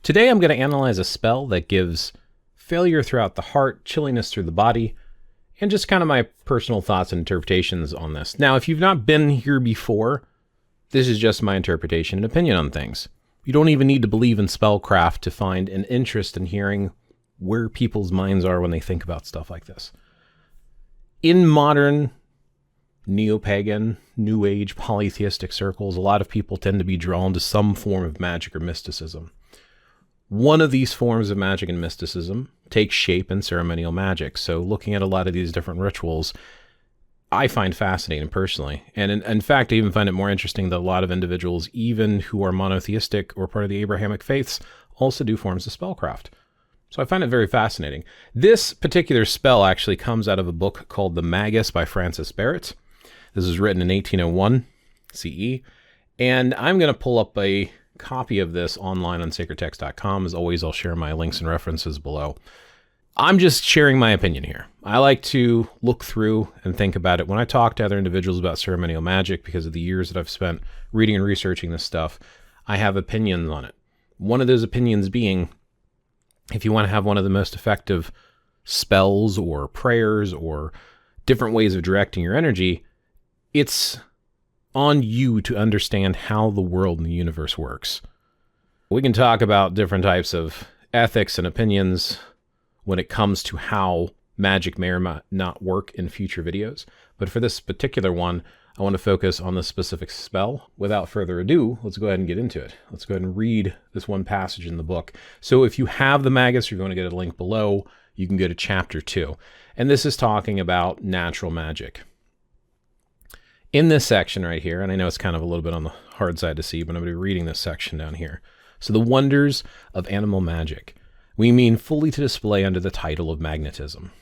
Today I'm going to analyze a spell that gives failure throughout the heart, chilliness through the body, and just kind of my personal thoughts and interpretations on this. Now, if you've not been here before, this is just my interpretation and opinion on things. You don't even need to believe in spellcraft to find an interest in hearing where people's minds are when they think about stuff like this. In modern neo-pagan, new age, polytheistic circles, a lot of people tend to be drawn to some form of magic or mysticism. One of these forms of magic and mysticism takes shape in ceremonial magic. So looking at a lot of these different rituals, I find fascinating personally. And in fact, I even find it more interesting that a lot of individuals, even who are monotheistic or part of the Abrahamic faiths, also do forms of spellcraft. So I find it very fascinating. This particular spell actually comes out of a book called The Magus by Francis Barrett. This was written in 1801 CE. And I'm going to pull up a copy of this online on sacredtext.com. As always, I'll share my links and references below. I'm just sharing my opinion here. I like to look through and think about it. When I talk to other individuals about ceremonial magic, because of the years that I've spent reading and researching this stuff, I have opinions on it. One of those opinions being, if you want to have one of the most effective spells or prayers or different ways of directing your energy, it's on you to understand how the world and the universe works. We can talk about different types of ethics and opinions when it comes to how magic may or may not work in future videos. But for this particular one, I want to focus on the specific spell. Without further ado, let's go ahead and get into it. Let's go ahead and read this one passage in the book. So if you have the Magus, you're going to get a link below. You can go to chapter 2. And this is talking about natural magic. In this section right here, and I know it's kind of a little bit on the hard side to see, but I'm going to be reading this section down here. So the wonders of animal magic, we mean fully to display under the title of magnetism.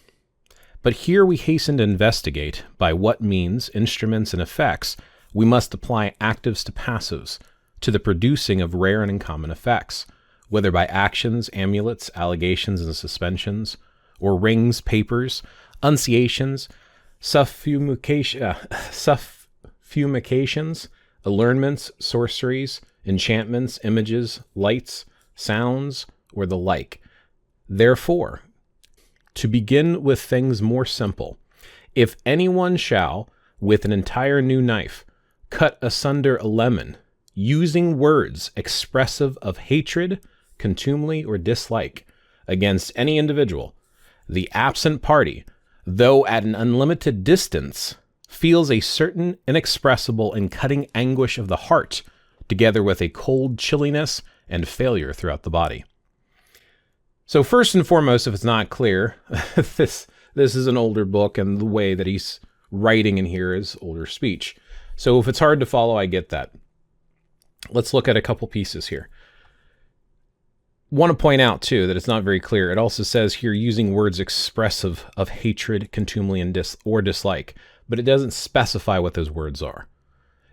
But here we hasten to investigate by what means, instruments, and effects we must apply actives to passives to the producing of rare and uncommon effects, whether by actions, amulets, allegations, and suspensions, or rings, papers, unciations, suffumications, allurements, sorceries, enchantments, images, lights, sounds, or the like. Therefore, to begin with things more simple, if anyone shall, with an entire new knife, cut asunder a lemon, using words expressive of hatred, contumely, or dislike against any individual, the absent party, though at an unlimited distance, feels a certain inexpressible and cutting anguish of the heart, together with a cold chilliness and failure throughout the body. So first and foremost, if it's not clear, this is an older book, and the way that he's writing in here is older speech. So if it's hard to follow, I get that. Let's look at a couple pieces here. Want to point out, too, that it's not very clear. It also says here, using words expressive of hatred, contumely, and dislike, but it doesn't specify what those words are.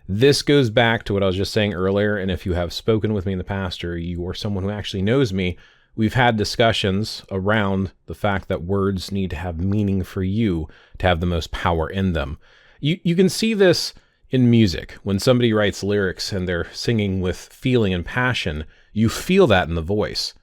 This goes back to what I was just saying earlier, and if you have spoken with me in the past, or you are someone who actually knows me, we've had discussions around the fact that words need to have meaning for you to have the most power in them. You can see this in music. When somebody writes lyrics and they're singing with feeling and passion, you feel that in the voice.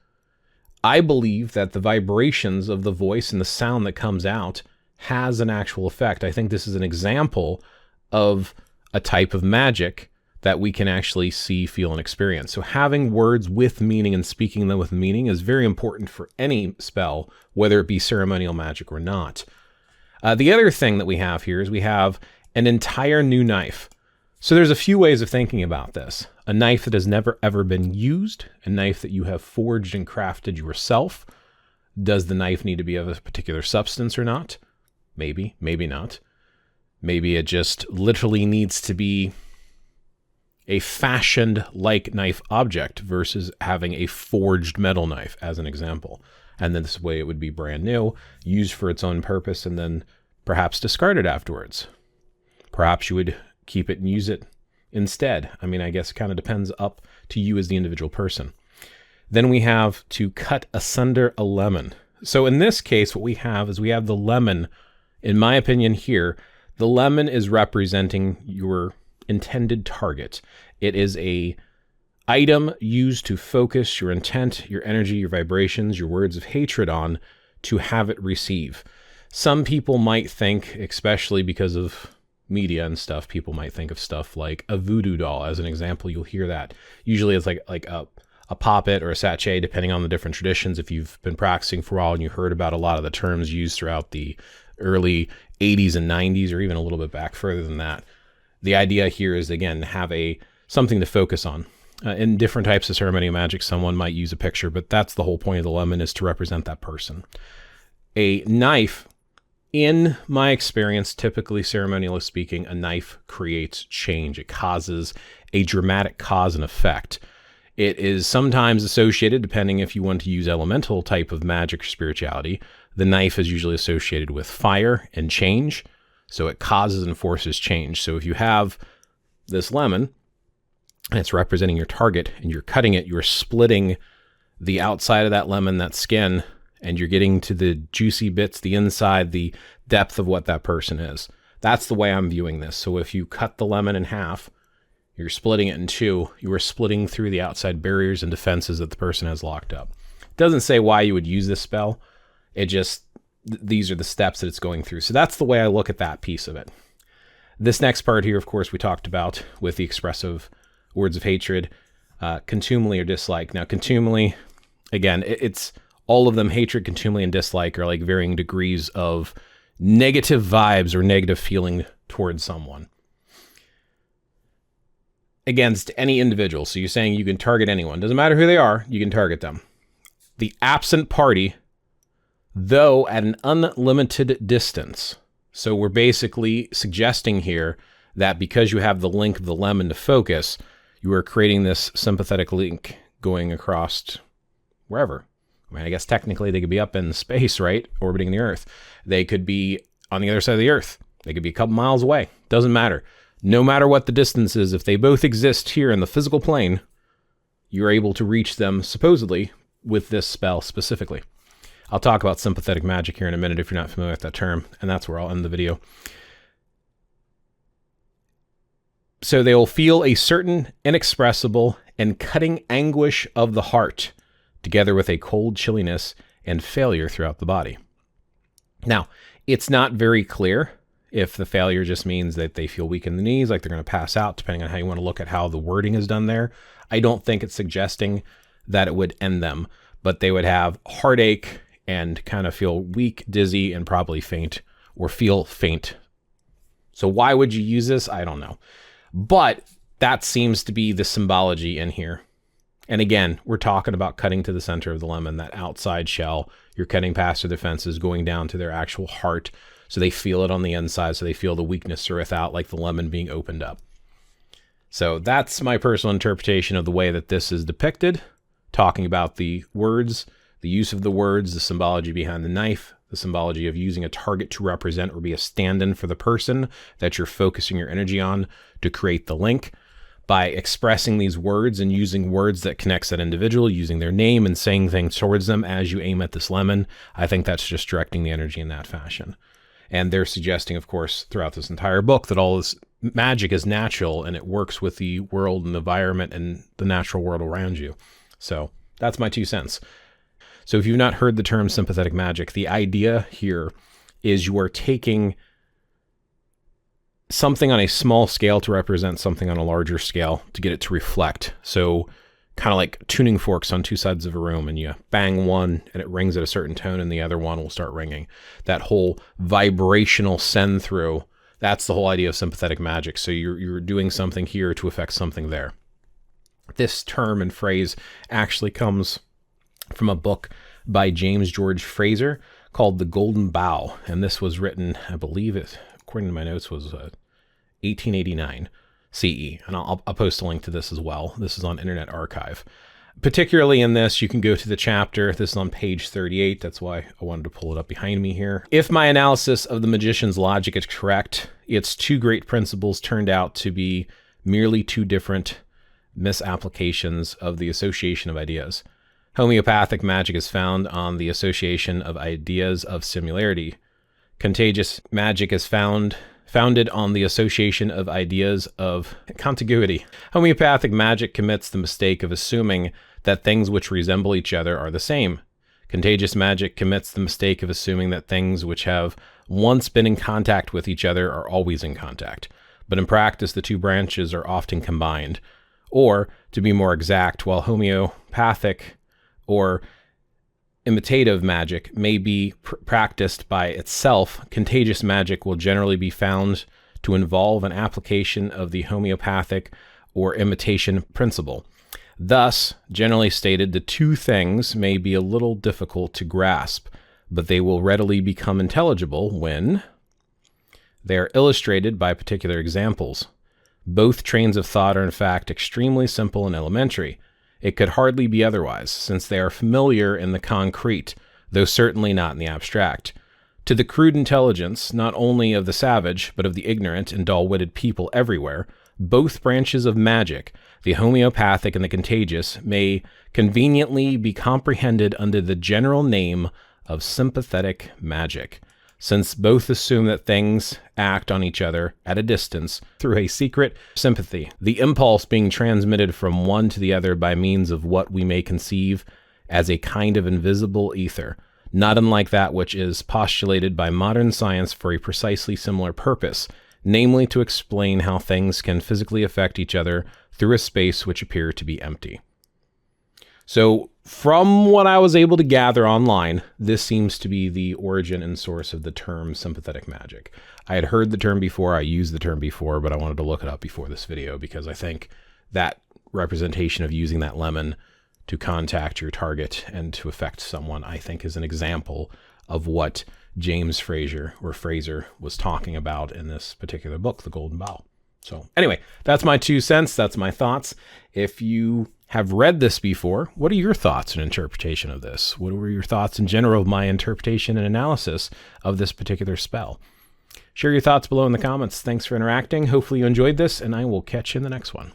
I believe that the vibrations of the voice and the sound that comes out has an actual effect. I think this is an example of a type of magic that we can actually see, feel, and experience. So having words with meaning and speaking them with meaning is very important for any spell, whether it be ceremonial magic or not. The other thing that we have here is we have an entire new knife. So there's a few ways of thinking about this. A knife that has never ever been used, a knife that you have forged and crafted yourself. Does the knife need to be of a particular substance or not? Maybe, maybe not. Maybe it just literally needs to be a fashioned like knife object versus having a forged metal knife, as an example. And then this way it would be brand new, used for its own purpose, and then perhaps discarded afterwards. Perhaps you would keep it and use it instead. I mean, I guess it kind of depends up to you as the individual person. Then we have to cut asunder a lemon. So in this case, what we have is we have the lemon. In my opinion here, the lemon is representing your intended target. It is a item used to focus your intent, your energy, your vibrations, your words of hatred on, to have it receive. Some people might think, especially because of media and stuff, people might think of stuff like a voodoo doll as an example. You'll hear that. Usually it's like a poppet or a sachet, depending on the different traditions. If you've been practicing for a while and you heard about a lot of the terms used throughout the early 80s and 90s, or even a little bit back further than that, the idea here is, again, have something to focus on. In different types of ceremonial magic, someone might use a picture, but that's the whole point of the lemon, is to represent that person. A knife, in my experience, typically ceremonially speaking, a knife creates change. It causes a dramatic cause and effect. It is sometimes associated, depending if you want to use elemental type of magic or spirituality, the knife is usually associated with fire and change. So it causes and forces change. So if you have this lemon and it's representing your target and you're cutting it, you're splitting the outside of that lemon, that skin, and you're getting to the juicy bits, the inside, the depth of what that person is. That's the way I'm viewing this. So if you cut the lemon in half, you're splitting it in two, you are splitting through the outside barriers and defenses that the person has locked up. It doesn't say why you would use this spell. It just, these are the steps that it's going through. So that's the way I look at that piece of it. This next part here, of course, we talked about with the expressive words of hatred, contumely or dislike. Now, contumely, again, it's all of them, hatred, contumely, and dislike, are like varying degrees of negative vibes or negative feeling towards someone against any individual. So you're saying you can target anyone. Doesn't matter who they are, you can target them. The absent party, though at an unlimited distance. So we're basically suggesting here that because you have the link of the lemon to focus, you are creating this sympathetic link going across wherever. I mean, I guess technically they could be up in space, right? Orbiting the Earth. They could be on the other side of the Earth. They could be a couple miles away. Doesn't matter. No matter what the distance is, if they both exist here in the physical plane, you're able to reach them, supposedly, with this spell specifically. I'll talk about sympathetic magic here in a minute if you're not familiar with that term, and that's where I'll end the video. So they will feel a certain inexpressible and cutting anguish of the heart, together with a cold chilliness and failure throughout the body. Now, it's not very clear if the failure just means that they feel weak in the knees, like they're going to pass out, depending on how you want to look at how the wording is done there. I don't think it's suggesting that it would end them, but they would have heartache and kind of feel weak, dizzy, and probably faint, or feel faint. So why would you use this? I don't know. But that seems to be the symbology in here. And again, we're talking about cutting to the center of the lemon, that outside shell. You're cutting past their defenses, going down to their actual heart. So they feel it on the inside. So they feel the weakness without, like the lemon being opened up. So that's my personal interpretation of the way that this is depicted. Talking about the words, the use of the words, the symbology behind the knife, the symbology of using a target to represent or be a stand-in for the person that you're focusing your energy on to create the link. By expressing these words and using words that connects that individual, using their name and saying things towards them as you aim at this lemon, I think that's just directing the energy in that fashion. And they're suggesting, of course, throughout this entire book that all this magic is natural and it works with the world and the environment and the natural world around you. So that's my 2 cents. So if you've not heard the term sympathetic magic, the idea here is you are taking something on a small scale to represent something on a larger scale to get it to reflect. So kind of like tuning forks on 2 sides of a room, and you bang one and it rings at a certain tone and the other one will start ringing. That whole vibrational send through, that's the whole idea of sympathetic magic. So you're doing something here to affect something there. This term and phrase actually comes from a book by James George Fraser called The Golden Bough. And this was written, I believe it, according to my notes, was 1889 CE. And I'll post a link to this as well. This is on Internet Archive. Particularly in this, you can go to the chapter. This is on page 38. That's why I wanted to pull it up behind me here. If my analysis of the magician's logic is correct, its 2 great principles turned out to be merely 2 different misapplications of the association of ideas. Homeopathic magic is found on the association of ideas of similarity. Contagious magic is found founded on the association of ideas of contiguity. Homeopathic magic commits the mistake of assuming that things which resemble each other are the same. Contagious magic commits the mistake of assuming that things which have once been in contact with each other are always in contact. But in practice, the two branches are often combined. Or, to be more exact, while homeopathic or imitative magic may be practiced by itself, contagious magic will generally be found to involve an application of the homeopathic or imitation principle. Thus, generally stated, the two things may be a little difficult to grasp, but they will readily become intelligible when they are illustrated by particular examples. Both trains of thought are in fact extremely simple and elementary. It could hardly be otherwise, since they are familiar in the concrete, though certainly not in the abstract. To the crude intelligence, not only of the savage, but of the ignorant and dull-witted people everywhere, both branches of magic, the homeopathic and the contagious, may conveniently be comprehended under the general name of sympathetic magic, since both assume that things act on each other at a distance through a secret sympathy, the impulse being transmitted from one to the other by means of what we may conceive as a kind of invisible ether, not unlike that which is postulated by modern science for a precisely similar purpose, namely to explain how things can physically affect each other through a space which appear to be empty. So, from what I was able to gather online, this seems to be the origin and source of the term sympathetic magic. I had heard the term before, I used the term before, but I wanted to look it up before this video because I think that representation of using that lemon to contact your target and to affect someone, I think is an example of what James Fraser was talking about in this particular book, The Golden Bough. So anyway, that's my 2 cents. That's my thoughts. If you have read this before, what are your thoughts and interpretation of this? What were your thoughts in general of my interpretation and analysis of this particular spell? Share your thoughts below in the comments. Thanks for interacting. Hopefully you enjoyed this, and I will catch you in the next one.